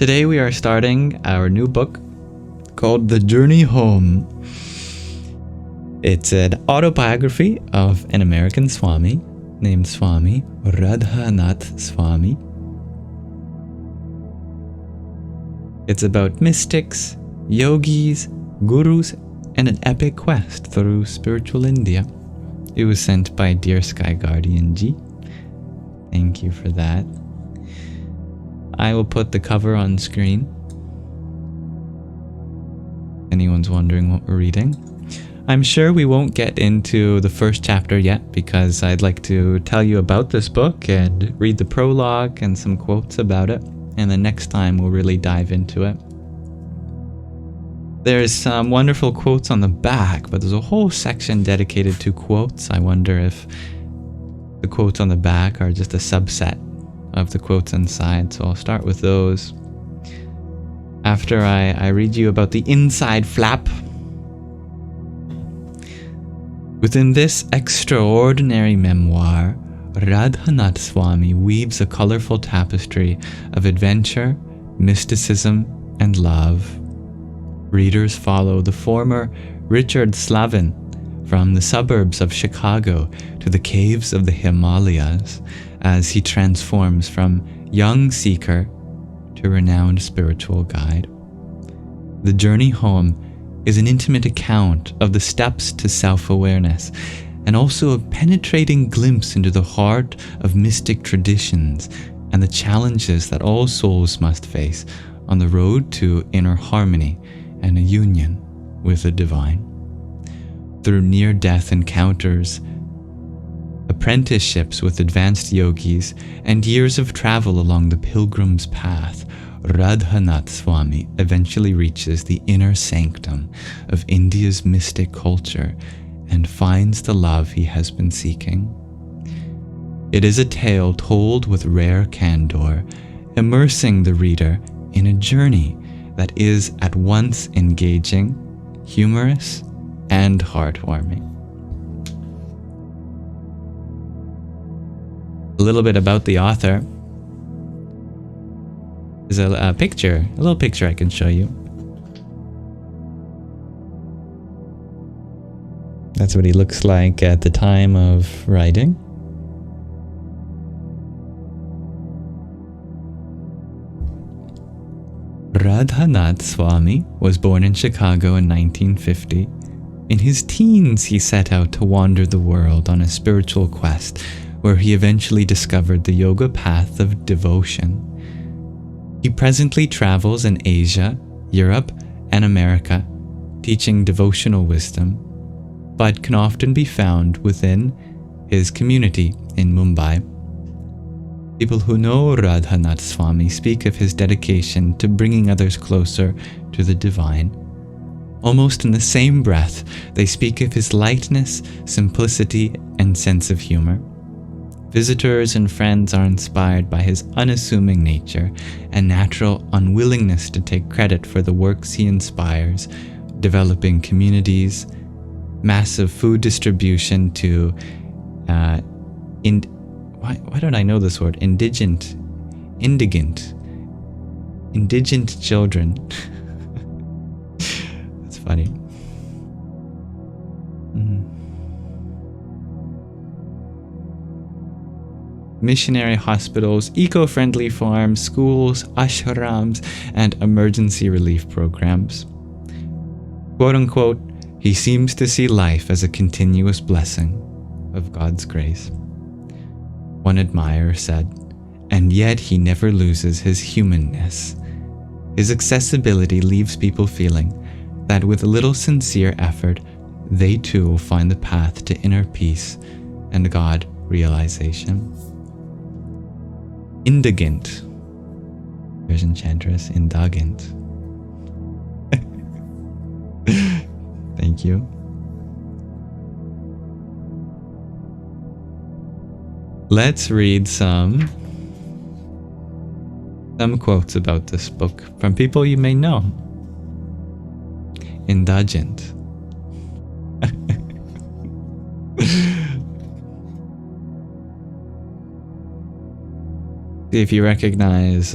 Today we are starting our new book called The Journey Home. It's an autobiography of an American Swami named Swami Radhanath Swami. It's about mystics, yogis, gurus, and an epic quest through spiritual India. It was sent by Dear Sky Guardian G. Thank you for that. I will put the cover on screen. Anyone's wondering what we're reading. I'm sure we won't get into the first chapter yet because I'd like to tell you about this book and read the prologue and some quotes about it. And then next time we'll really dive into it. There's some wonderful quotes on the back, but there's a whole section dedicated to quotes. I wonder if the quotes on the back are just a subset of the quotes inside, so I'll start with those. After I read you about the inside flap. Within this extraordinary memoir, Radhanath Swami weaves a colorful tapestry of adventure, mysticism, and love. Readers follow the former Richard Slavin from the suburbs of Chicago to the caves of the Himalayas as he transforms from young seeker to renowned spiritual guide. The Journey Home is an intimate account of the steps to self-awareness and also a penetrating glimpse into the heart of mystic traditions and the challenges that all souls must face on the road to inner harmony and a union with the divine. Through near-death encounters, apprenticeships with advanced yogis, and years of travel along the pilgrim's path, Radhanath Swami eventually reaches the inner sanctum of India's mystic culture and finds the love he has been seeking. It is a tale told with rare candor, immersing the reader in a journey that is at once engaging, humorous, and heartwarming. A little bit about the author. There's a little picture I can show you. That's what he looks like at the time of writing. Radhanath Swami was born in Chicago in 1950. In his teens, he set out to wander the world on a spiritual quest where he eventually discovered the yoga path of devotion. He presently travels in Asia, Europe, and America, teaching devotional wisdom, but can often be found within his community in Mumbai. People who know Radhanath Swami speak of his dedication to bringing others closer to the divine. Almost in the same breath, they speak of his lightness, simplicity, and sense of humor. Visitors and friends are inspired by his unassuming nature and natural unwillingness to take credit for the works he inspires, developing communities, massive food distribution to why don't I know this word? Indigent children. That's funny. Missionary hospitals, eco-friendly farms, schools, ashrams, and emergency relief programs. Quote unquote, he seems to see life as a continuous blessing of God's grace. One admirer said, and yet he never loses his humanness. His accessibility leaves people feeling that with a little sincere effort, they too will find the path to inner peace and God realization. Indigent. There's Enchantress, indulgent. Thank you. Let's read some quotes about this book from people you may know. Indulgent. See if you recognize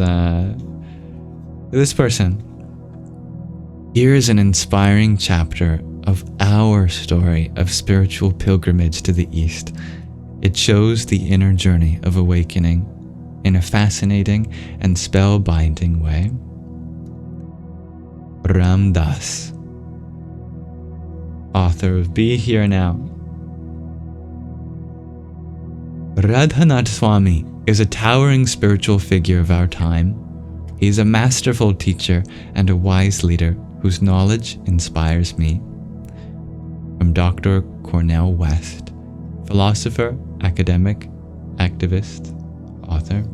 This person, here is an inspiring chapter of our story of spiritual pilgrimage to the East. It shows the inner journey of awakening in a fascinating and spellbinding way. Ram Dass, author of Be Here Now. Radhanath Swami is a towering spiritual figure of our time. He is a masterful teacher and a wise leader whose knowledge inspires me. From Dr. Cornel West, philosopher, academic, activist, author.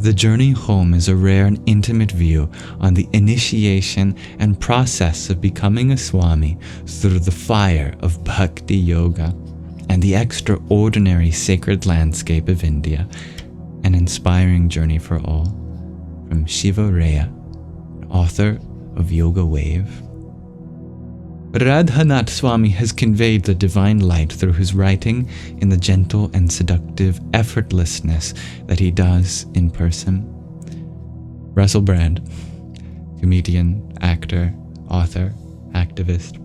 The Journey Home is a rare and intimate view on the initiation and process of becoming a Swami through the fire of Bhakti Yoga and the extraordinary sacred landscape of India, an inspiring journey for all. From Shiva Raya, author of Yoga Wave. Radhanath Swami has conveyed the divine light through his writing in the gentle and seductive effortlessness that he does in person. Russell Brand, comedian, actor, author, activist.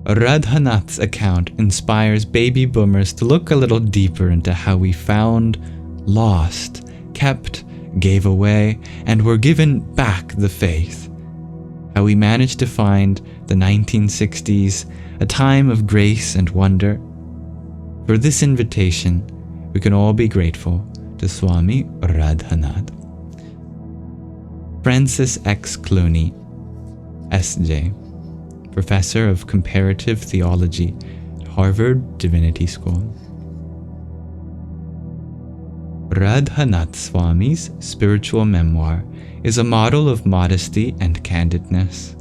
Radhanath's account inspires baby boomers to look a little deeper into how we found, lost, kept, gave away, and were given back the faith. How we managed to find the 1960s, a time of grace and wonder. For this invitation, we can all be grateful to Swami Radhanath. Francis X. Clooney, S.J., Professor of Comparative Theology at Harvard Divinity School. Radhanath Swami's spiritual memoir is a model of modesty and candidness.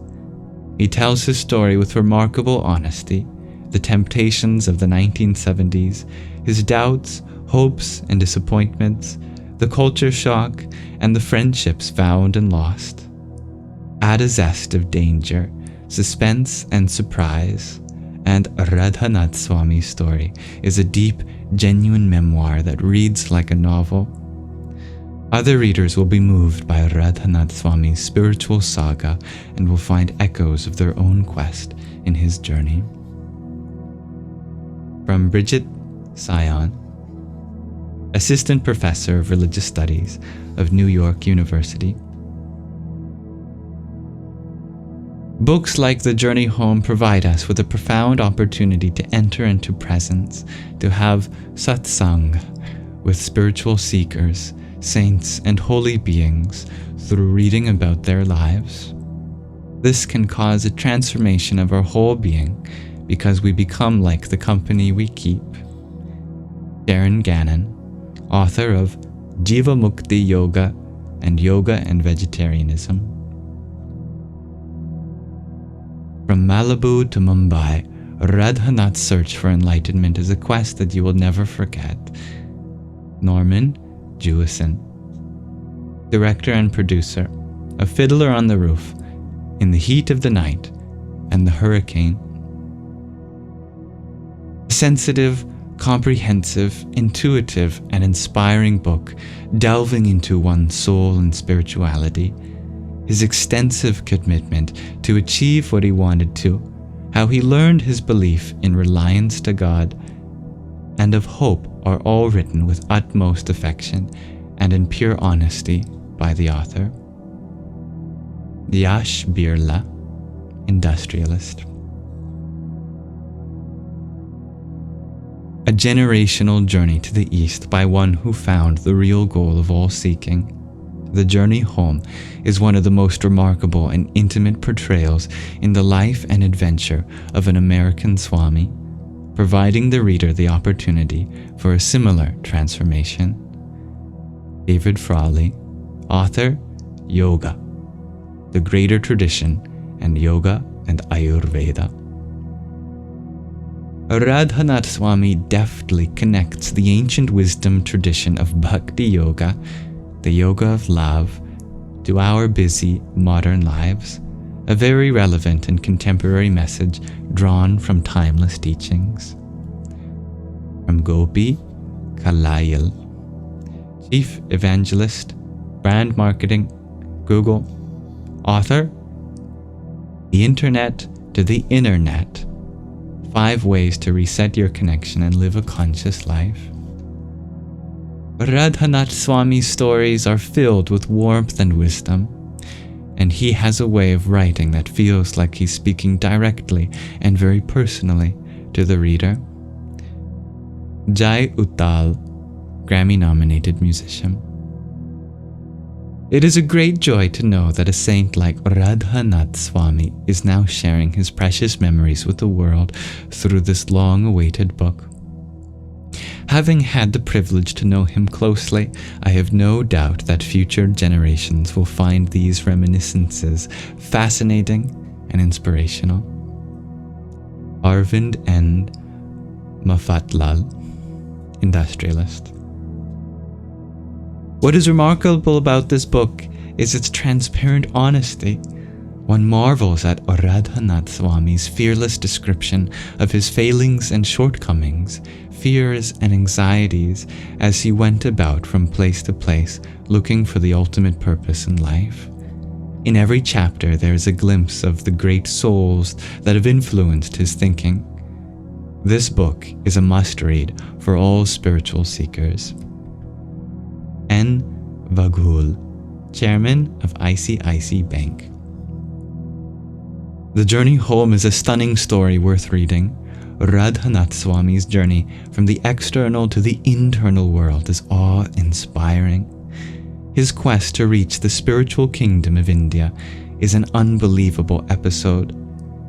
He tells his story with remarkable honesty, the temptations of the 1970s, his doubts, hopes, and disappointments, the culture shock, and the friendships found and lost. Add a zest of danger, suspense, and surprise, and Radhanath Swami's story is a deep, genuine memoir that reads like a novel. Other readers will be moved by Radhanath Swami's spiritual saga and will find echoes of their own quest in his journey. From Bridget Sion, Assistant Professor of Religious Studies of New York University. Books like The Journey Home provide us with a profound opportunity to enter into presence, to have satsang with spiritual seekers, saints, and holy beings through reading about their lives. This can cause a transformation of our whole being because we become like the company we keep. Darren Gannon, author of Jiva Mukti Yoga and Yoga and Vegetarianism. From Malibu to Mumbai, Radhanath's search for enlightenment is a quest that you will never forget. Norman Jewison, director and producer of Fiddler on the Roof, In the Heat of the Night, and The Hurricane. A sensitive, comprehensive, intuitive, and inspiring book delving into one's soul and spirituality, his extensive commitment to achieve what he wanted to, how he learned his belief in reliance to God and of hope are all written with utmost affection and in pure honesty by the author. Yash Birla, industrialist. A generational journey to the East by one who found the real goal of all seeking. The Journey Home is one of the most remarkable and intimate portrayals in the life and adventure of an American Swami, providing the reader the opportunity for a similar transformation. David Frawley, author, Yoga, The Greater Tradition, and Yoga and Ayurveda. Radhanath Swami deftly connects the ancient wisdom tradition of Bhakti Yoga, the yoga of love, to our busy modern lives, a very relevant and contemporary message drawn from timeless teachings. From Gopi Kalayil, Chief Evangelist, Brand Marketing, Google, author, The Internet to the Internet, 5 Ways to Reset Your Connection and Live a Conscious Life. Radhanath Swami's stories are filled with warmth and wisdom, and he has a way of writing that feels like he's speaking directly and very personally to the reader. Jai Uttal, Grammy-nominated musician. It is a great joy to know that a saint like Radhanath Swami is now sharing his precious memories with the world through this long-awaited book. Having had the privilege to know him closely, I have no doubt that future generations will find these reminiscences fascinating and inspirational. Arvind N. Mafatlal, industrialist. What is remarkable about this book is its transparent honesty. One marvels at Radhanath Swami's fearless description of his failings and shortcomings, fears and anxieties as he went about from place to place looking for the ultimate purpose in life. In every chapter there is a glimpse of the great souls that have influenced his thinking. This book is a must-read for all spiritual seekers. N. Vaghul, Chairman of ICICI Bank. The Journey Home is a stunning story worth reading. Radhanath Swami's journey from the external to the internal world is awe-inspiring. His quest to reach the spiritual kingdom of India is an unbelievable episode.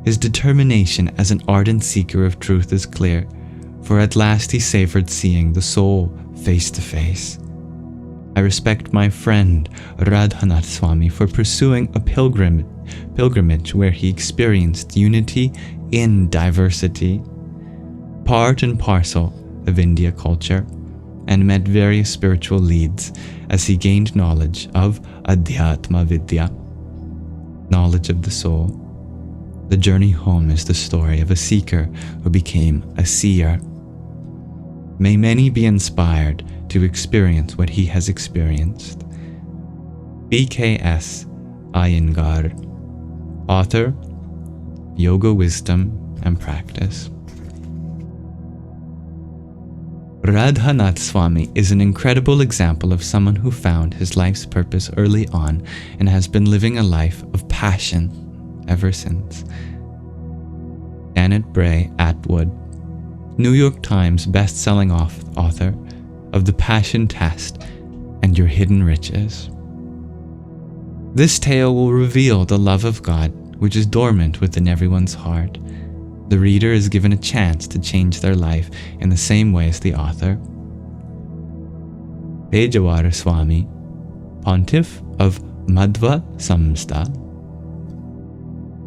His determination as an ardent seeker of truth is clear, for at last he savored seeing the soul face to face. I respect my friend Radhanath Swami for pursuing a pilgrimage where he experienced unity in diversity, part and parcel of India culture, and met various spiritual leads as he gained knowledge of Adhyatma Vidya, knowledge of the soul. The Journey Home is the story of a seeker who became a seer. May many be inspired to experience what he has experienced. BKS Iyengar, author, Yoga Wisdom and Practice. Radhanath Swami is an incredible example of someone who found his life's purpose early on and has been living a life of passion ever since. Janet Bray Atwood, New York Times best-selling author of The Passion Test and Your Hidden Riches. This tale will reveal the love of God which is dormant within everyone's heart. The reader is given a chance to change their life in the same way as the author. Pejawar Swami, Pontiff of Madhva Samstha.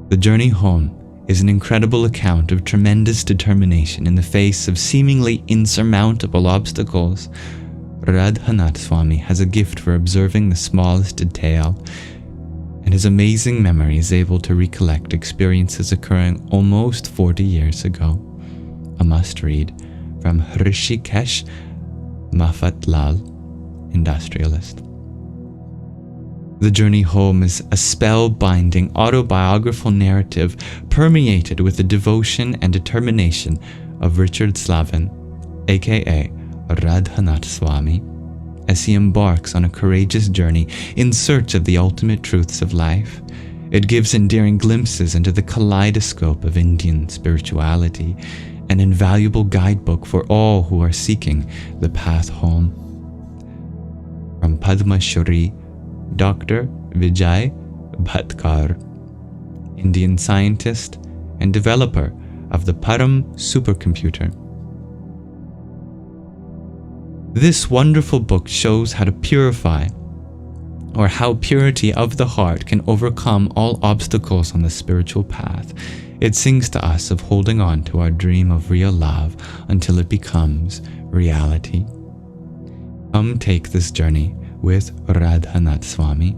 The Journey Home is an incredible account of tremendous determination in the face of seemingly insurmountable obstacles. Radhanath Swami has a gift for observing the smallest detail, and his amazing memory is able to recollect experiences occurring almost 40 years ago. A must-read from Hrishikesh Mafatlal, industrialist. The Journey Home is a spellbinding autobiographical narrative permeated with the devotion and determination of Richard Slavin, aka Radhanath Swami, as he embarks on a courageous journey in search of the ultimate truths of life. It gives endearing glimpses into the kaleidoscope of Indian spirituality, an invaluable guidebook for all who are seeking the path home. From Padma Shri, Dr. Vijay Bhatkar, Indian scientist and developer of the Param supercomputer. This wonderful book shows how to purify, or how purity of the heart can overcome all obstacles on the spiritual path. It sings to us of holding on to our dream of real love until it becomes reality. Come take this journey with Radhanath Swami.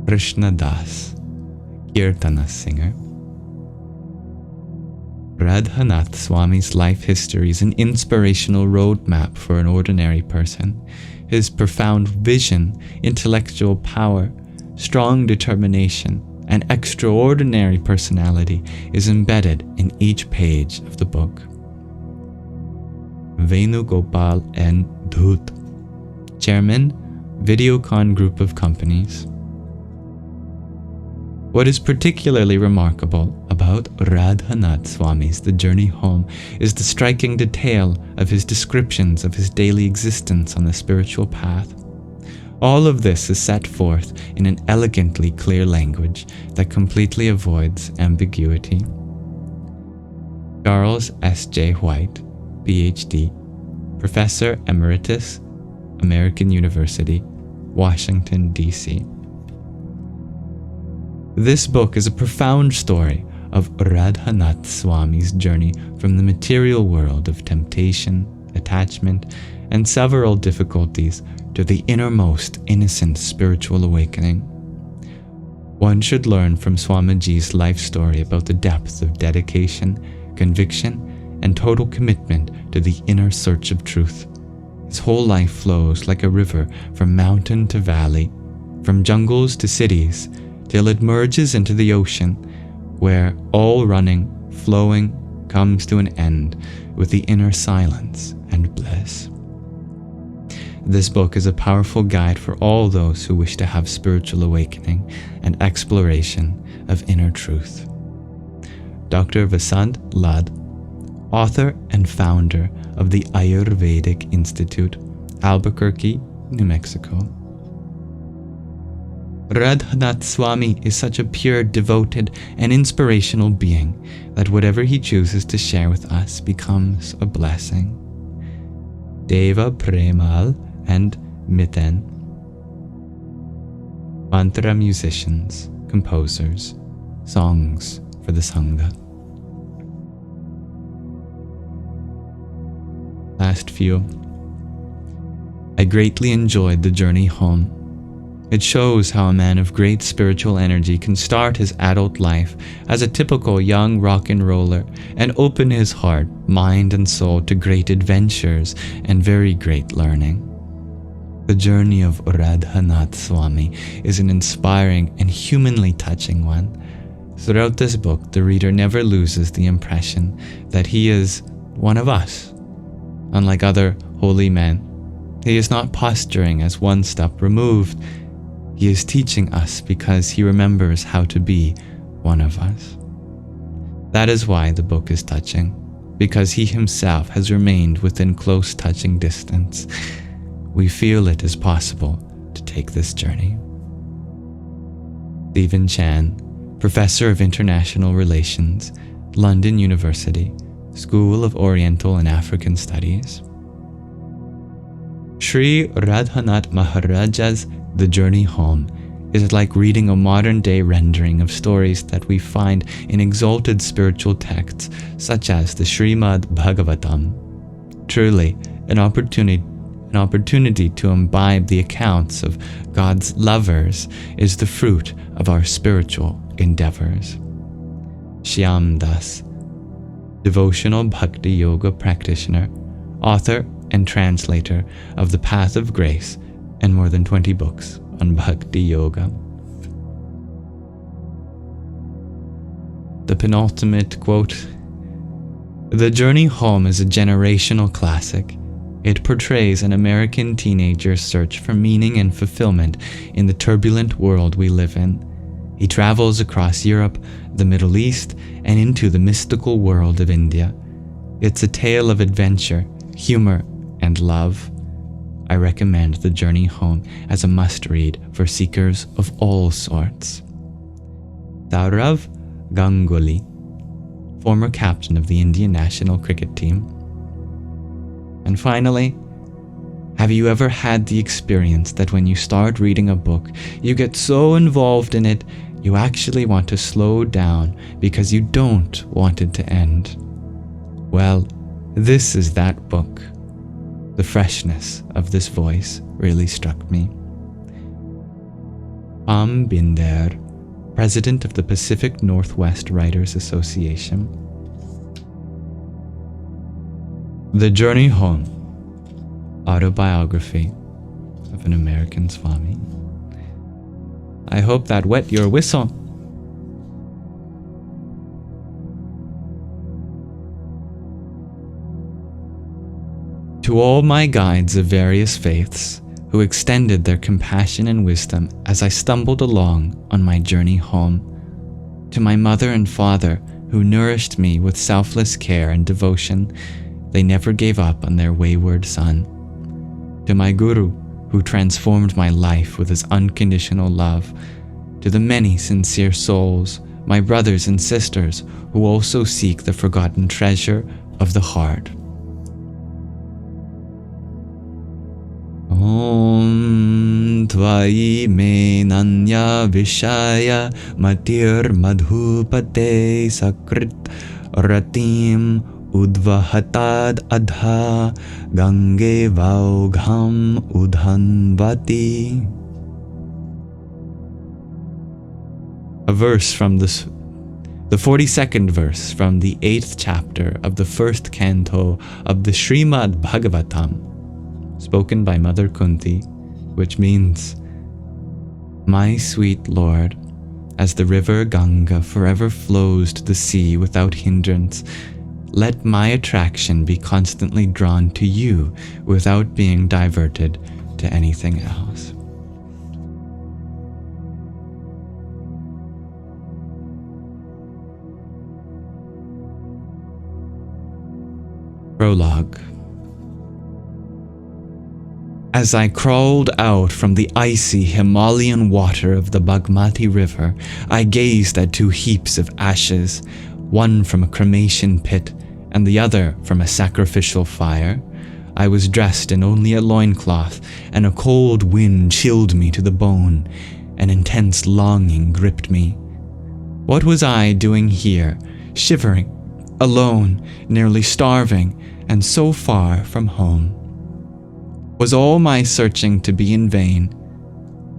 Krishna Das, Kirtana singer. Radhanath Swami's life history is an inspirational roadmap for an ordinary person. His profound vision, intellectual power, strong determination, and extraordinary personality is embedded in each page of the book. Venugopal N. Dhut, Chairman, Videocon Group of Companies. What is particularly remarkable about Radhanath Swami's The Journey Home is the striking detail of his descriptions of his daily existence on the spiritual path. All of this is set forth in an elegantly clear language that completely avoids ambiguity. Charles S. J. White, Ph.D., Professor Emeritus, American University, Washington, D.C. This book is a profound story of Radhanath Swami's journey from the material world of temptation, attachment, and several difficulties to the innermost innocent spiritual awakening. One should learn from Swamiji's life story about the depth of dedication, conviction, and total commitment to the inner search of truth. His whole life flows like a river from mountain to valley, from jungles to cities, till it merges into the ocean, where all running, flowing, comes to an end with the inner silence and bliss. This book is a powerful guide for all those who wish to have spiritual awakening and exploration of inner truth. Dr. Vasant Lad, author and founder of the Ayurvedic Institute, Albuquerque, New Mexico. Radhanath Swami is such a pure, devoted, and inspirational being that whatever he chooses to share with us becomes a blessing. Deva Premal and Miten, mantra musicians, composers, songs for the Sangha. Last few. I greatly enjoyed The Journey Home. It shows how a man of great spiritual energy can start his adult life as a typical young rock and roller and open his heart, mind, and soul to great adventures and very great learning. The journey of Radhanath Swami is an inspiring and humanly touching one. Throughout this book, the reader never loses the impression that he is one of us. Unlike other holy men, he is not posturing as one step removed. He is teaching us because he remembers how to be one of us. That is why the book is touching, because he himself has remained within close touching distance. We feel it is possible to take this journey. Stephen Chan, Professor of International Relations, London University, School of Oriental and African Studies. Sri Radhanath Maharaja's The Journey Home is like reading a modern-day rendering of stories that we find in exalted spiritual texts such as the Srimad Bhagavatam. Truly, an opportunity to imbibe the accounts of God's lovers is the fruit of our spiritual endeavors. Shyam Das, devotional bhakti yoga practitioner, author and translator of The Path of Grace and more than 20 books on bhakti yoga. The penultimate quote: "The Journey Home is a generational classic. It portrays an American teenager's search for meaning and fulfillment in the turbulent world we live in. He travels across Europe, the Middle East, and into the mystical world of India. It's a tale of adventure, humor, and love. I recommend The Journey Home as a must-read for seekers of all sorts." Saurav Ganguly, former captain of the Indian national cricket team. And finally, have you ever had the experience that when you start reading a book, you get so involved in it, you actually want to slow down because you don't want it to end? Well, this is that book. The freshness of this voice really struck me. Binder, president of the Pacific Northwest Writers Association. The Journey Home, Autobiography of an American Swami. I hope that wet your whistle. To all my guides of various faiths, who extended their compassion and wisdom as I stumbled along on my journey home, to my mother and father, who nourished me with selfless care and devotion, they never gave up on their wayward son. To my Guru, who transformed my life with his unconditional love, to the many sincere souls, my brothers and sisters, who also seek the forgotten treasure of the heart. Om Tvai me nanya vishaya matir madhupate sakrit ratim udvahatad adha gange vaugham udhanvati. A verse from the 42nd verse from the 8th chapter of the 1st canto of the Srimad Bhagavatam, spoken by Mother Kunti, which means, "My sweet Lord, as the river Ganga forever flows to the sea without hindrance, let my attraction be constantly drawn to you without being diverted to anything else." Prologue. As I crawled out from the icy Himalayan water of the Bagmati River, I gazed at two heaps of ashes, one from a cremation pit and the other from a sacrificial fire. I was dressed in only a loincloth, and a cold wind chilled me to the bone. An intense longing gripped me. What was I doing here, shivering, alone, nearly starving, and so far from home? Was all my searching to be in vain?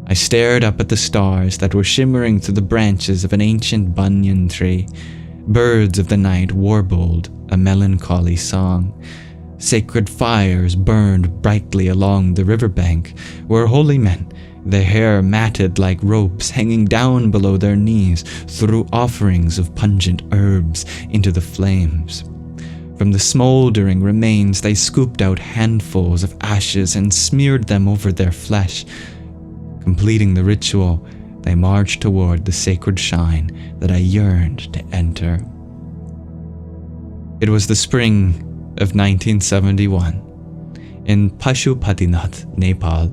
I stared up at the stars that were shimmering through the branches of an ancient banyan tree. Birds of the night warbled a melancholy song. Sacred fires burned brightly along the riverbank, where holy men, their hair matted like ropes hanging down below their knees, threw offerings of pungent herbs into the flames. From the smoldering remains they scooped out handfuls of ashes and smeared them over their flesh. Completing the ritual, they marched toward the sacred shrine that I yearned to enter. It was the spring of 1971, in Pashupatinath, Nepal,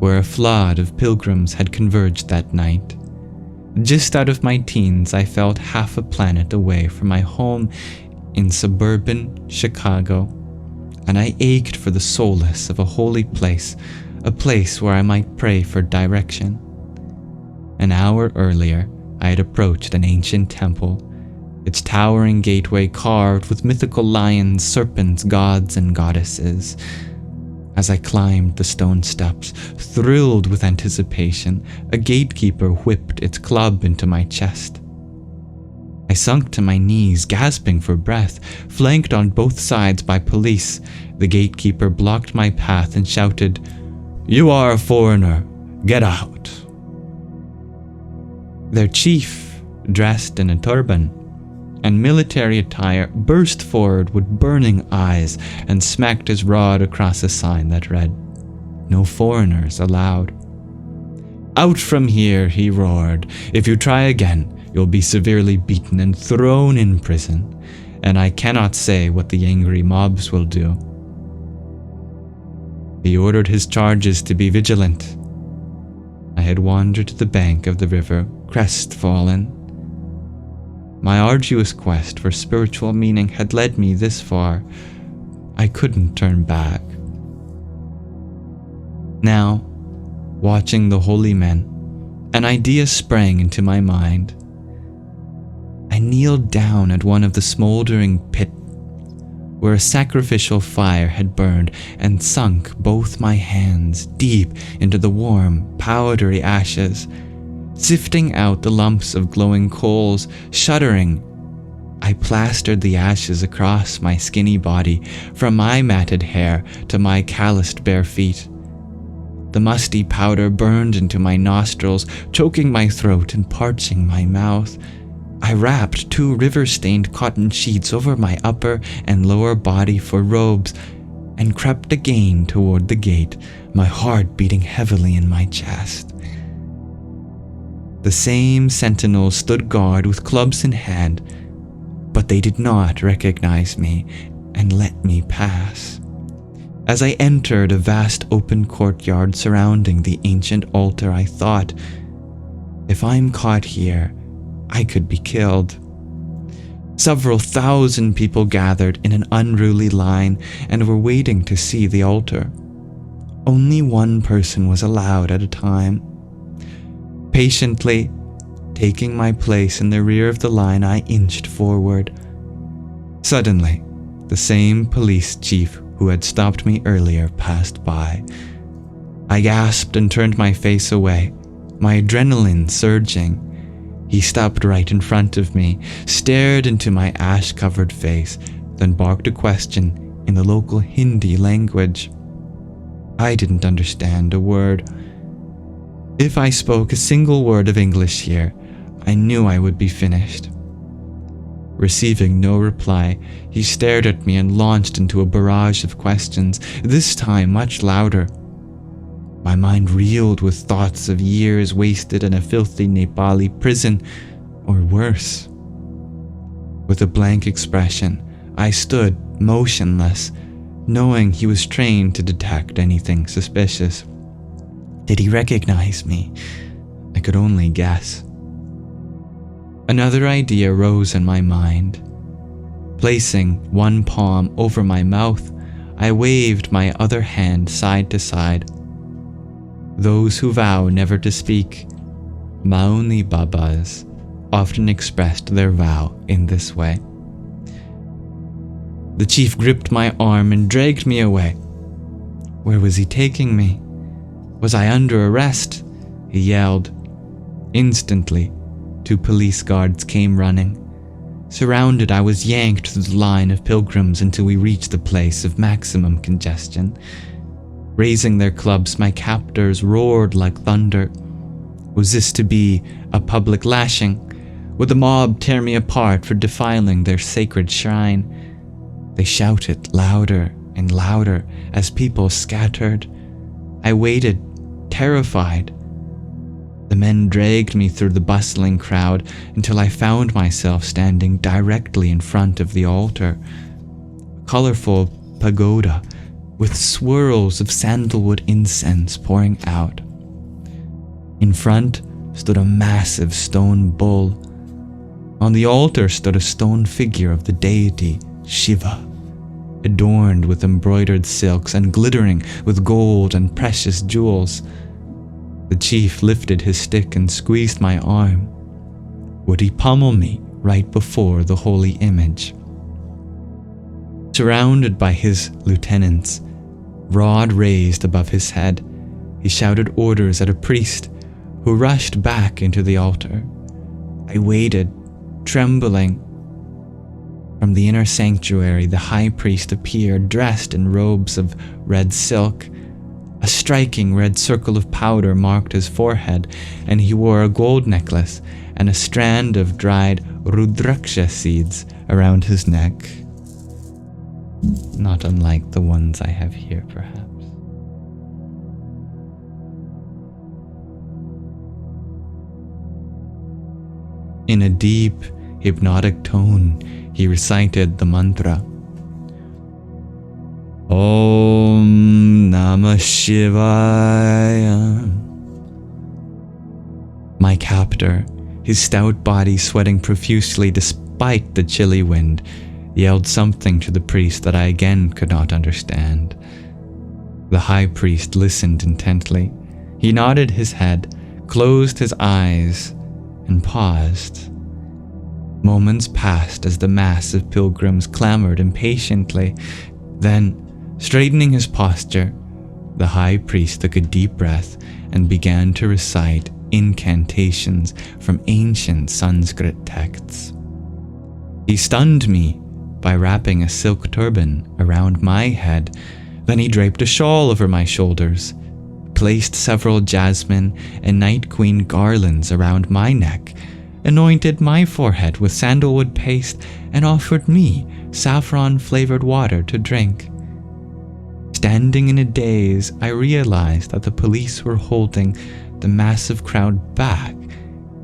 where a flood of pilgrims had converged that night. Just out of my teens, I felt half a planet away from my home in suburban Chicago, and I ached for the solace of a holy place, a place where I might pray for direction. An hour earlier, I had approached an ancient temple, its towering gateway carved with mythical lions, serpents, gods, and goddesses. As I climbed the stone steps, thrilled with anticipation, a gatekeeper whipped its club into my chest. I sunk to my knees, gasping for breath, flanked on both sides by police. The gatekeeper blocked my path and shouted, "You are a foreigner. Get out." Their chief, dressed in a turban and military attire, burst forward with burning eyes and smacked his rod across a sign that read, "No foreigners allowed." "Out from here," he roared. "If you try again, you'll be severely beaten and thrown in prison, and I cannot say what the angry mobs will do." He ordered his charges to be vigilant. I had wandered to the bank of the river, crestfallen. My arduous quest for spiritual meaning had led me this far. I couldn't turn back. Now, watching the holy men, an idea sprang into my mind. I kneeled down at one of the smoldering pits where a sacrificial fire had burned and sunk both my hands deep into the warm, powdery ashes, sifting out the lumps of glowing coals. Shuddering, I plastered the ashes across my skinny body, from my matted hair to my calloused bare feet. The musty powder burned into my nostrils, choking my throat and parching my mouth. I wrapped 2 river-stained cotton sheets over my upper and lower body for robes, and crept again toward the gate, my heart beating heavily in my chest. The same sentinels stood guard with clubs in hand, but they did not recognize me and let me pass. As I entered a vast open courtyard surrounding the ancient altar, I thought, if I'm caught here, I could be killed. Several thousand people gathered in an unruly line and were waiting to see the altar. Only one person was allowed at a time. Patiently, taking my place in the rear of the line, I inched forward. Suddenly, the same police chief who had stopped me earlier passed by. I gasped and turned my face away, my adrenaline surging. He stopped right in front of me, stared into my ash-covered face, then barked a question in the local Hindi language. I didn't understand a word. If I spoke a single word of English here, I knew I would be finished. Receiving no reply, he stared at me and launched into a barrage of questions, this time much louder. My mind reeled with thoughts of years wasted in a filthy Nepali prison, or worse. With a blank expression, I stood motionless, knowing he was trained to detect anything suspicious. Did he recognize me? I could only guess. Another idea rose in my mind. Placing one palm over my mouth, I waved my other hand side to side. Those who vow never to speak, Mauni Babas, often expressed their vow in this way. The chief gripped my arm and dragged me away. Where was he taking me? Was I under arrest? He yelled. Instantly, 2 police guards came running. Surrounded, I was yanked through the line of pilgrims until we reached the place of maximum congestion. Raising their clubs, my captors roared like thunder. Was this to be a public lashing? Would the mob tear me apart for defiling their sacred shrine? They shouted louder and louder as people scattered. I waited, terrified. The men dragged me through the bustling crowd until I found myself standing directly in front of the altar. A colorful pagoda with swirls of sandalwood incense pouring out. In front stood a massive stone bull. On the altar stood a stone figure of the deity Shiva, adorned with embroidered silks and glittering with gold and precious jewels. The chief lifted his stick and squeezed my arm. Would he pummel me right before the holy image? Surrounded by his lieutenants, rod raised above his head, he shouted orders at a priest who rushed back into the altar. I waited, trembling. From the inner sanctuary, the high priest appeared, dressed in robes of red silk. A striking red circle of powder marked his forehead, and he wore a gold necklace and a strand of dried rudraksha seeds around his neck. Not unlike the ones I have here, perhaps. In a deep, hypnotic tone, he recited the mantra. Om Namah Shivaya. My captor, his stout body sweating profusely despite the chilly wind, yelled something to the priest that I again could not understand. The high priest listened intently. He nodded his head, closed his eyes, and paused. Moments passed as the mass of pilgrims clamored impatiently. Then, straightening his posture, the high priest took a deep breath and began to recite incantations from ancient Sanskrit texts. He stunned me by wrapping a silk turban around my head. Then he draped a shawl over my shoulders, placed several jasmine and night queen garlands around my neck, anointed my forehead with sandalwood paste, and offered me saffron-flavored water to drink. Standing in a daze, I realized that the police were holding the massive crowd back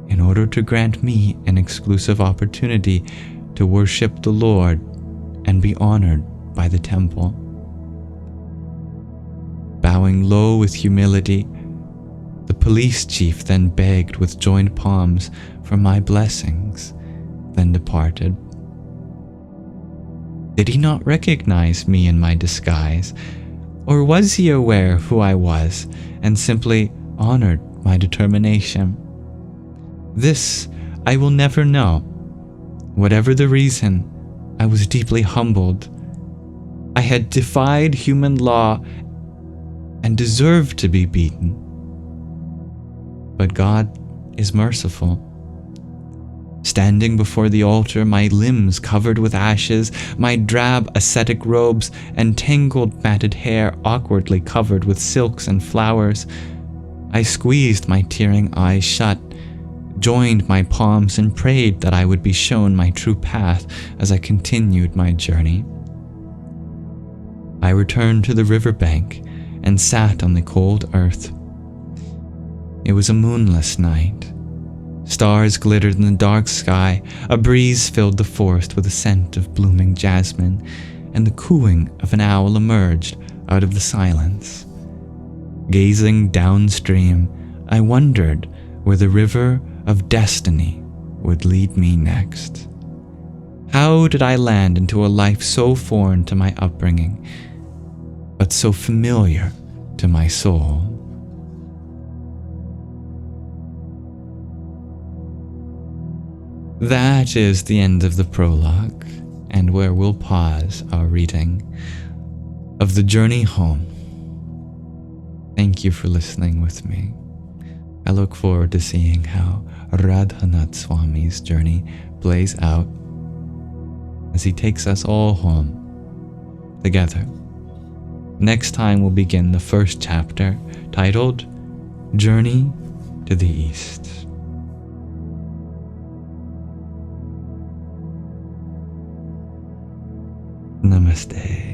in order to grant me an exclusive opportunity to worship the Lord and be honored by the temple. Bowing low with humility, the police chief then begged with joined palms for my blessings, then departed. Did he not recognize me in my disguise, or was he aware who I was and simply honored my determination? This I will never know. Whatever the reason, I was deeply humbled. I had defied human law and deserved to be beaten. But God is merciful. Standing before the altar, my limbs covered with ashes, my drab ascetic robes and tangled matted hair awkwardly covered with silks and flowers, I squeezed my tearing eyes shut, joined my palms and prayed that I would be shown my true path as I continued my journey. I returned to the riverbank and sat on the cold earth. It was a moonless night. Stars glittered in the dark sky, a breeze filled the forest with a scent of blooming jasmine, and the cooing of an owl emerged out of the silence. Gazing downstream, I wondered where the river of destiny would lead me next. How did I land into a life so foreign to my upbringing, but so familiar to my soul? That is the end of the prologue, and where we'll pause our reading of The Journey Home. Thank you for listening with me. I look forward to seeing how Radhanath Swami's journey plays out as he takes us all home together. Next time we'll begin the first chapter, titled Journey to the East. Namaste.